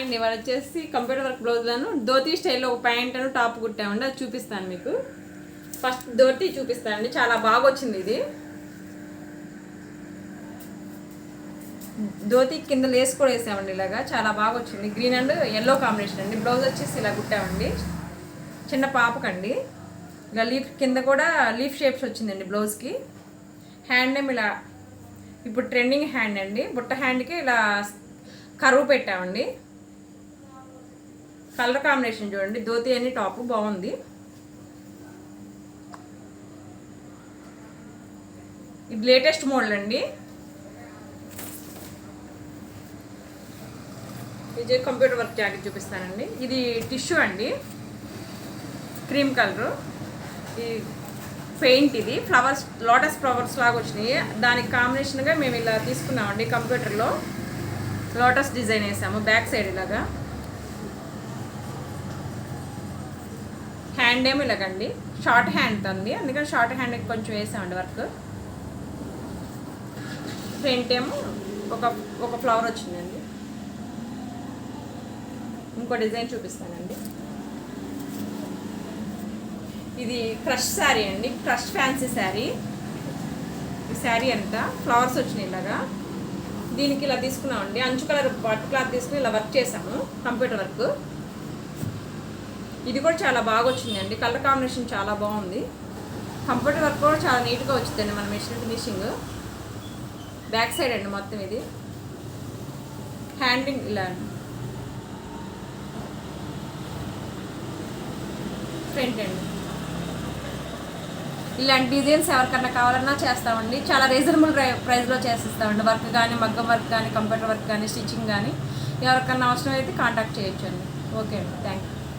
అండి, వాళ్ళు వచ్చేసి కంప్యూటర్ వర్క్ బ్లౌజ్లను ధోతీ స్టైల్లో ఒక ప్యాంట్ అను టాప్ కుట్టామండి. అది చూపిస్తాను మీకు. ఫస్ట్ ధోతీ చూపిస్తానండి. చాలా బాగా వచ్చింది ఇది. ధోతీ కింద లేస్ కూడా వేసామండి. ఇలాగా చాలా బాగా వచ్చింది. గ్రీన్ అండ్ ఎల్లో కాంబినేషన్ అండి. బ్లౌజ్ వచ్చేసి ఇలా కుట్టామండి. చిన్న పాపకండి. ఇలా లీఫ్ కింద కూడా లీఫ్ షేప్స్ వచ్చిందండి బ్లౌజ్కి. హ్యాండ్ ఏమి ఇలా ఇప్పుడు ట్రెండింగ్ హ్యాండ్ అండి. బుట్ట హ్యాండ్కి ఇలా కరువు పెట్టామండి. కలర్ కాంబినేషన్ చూడండి. ధోతీ అని టాప్ బాగుంది. ఇది లేటెస్ట్ మోడల్ అండి. ఇది కంప్యూటర్ వర్క్ జాకెట్ చూపిస్తానండి. ఇది టిష్యూ అండి, క్రీమ్ కలరు. ఈ పెయింట్ ఇది ఫ్లవర్స్, లోటస్ ఫ్లవర్స్ లాగా వచ్చినాయి. దానికి కాంబినేషన్గా మేము ఇలా తీసుకున్నామండి. కంప్యూటర్లో లోటస్ డిజైన్ వేసాము బ్యాక్ సైడ్ ఇలాగా. హ్యాండ్ ఏమో ఇలాగండి, షార్ట్ హ్యాండ్ అండి, అందుకని షార్ట్ హ్యాండ్ కొంచెం వేసామండి వర్క్. ఫ్రంట్ ఏమో ఒక ఫ్లవర్ వచ్చిందండి. ఇంకో డిజైన్ చూపిస్తానండి. ఇది క్రష్ శారీ అండి, క్రష్ ఫ్యాన్సీ శారీ. ఈ శారీ అంతా ఫ్లవర్స్ వచ్చినాయి ఇలాగా. దీనికి ఇలా తీసుకున్నామండి. అంచు కలర్ పట్టు క్లాత్ తీసుకుని ఇలా వర్క్ చేసాము, కంప్యూటర్ వర్క్. ఇది కూడా చాలా బాగా వచ్చిందండి. కలర్ కాంబినేషన్ చాలా బాగుంది. కంప్యూటర్ వర్క్ కూడా చాలా నీట్గా వచ్చిందండి మన మెషిన్ ఫినిషింగ్. బ్యాక్ సైడ్ అండి మొత్తం. ఇది హ్యాండింగ్ ఇలా, ఫ్రంట్ అండి. ఇలాంటి డిజైన్స్ ఎవరికన్నా కావాలన్నా చేస్తామండి. చాలా రీజనబుల్ ప్రైస్లో చేసిస్తామండి. వర్క్ కానీ, మగ్గం వర్క్ కానీ, కంప్యూటర్ వర్క్ కానీ, స్టిచ్చింగ్ కానీ ఎవరికన్నా అవసరం అయితే కాంటాక్ట్ చేయొచ్చు అండి. ఓకే అండి, థ్యాంక్ యూ.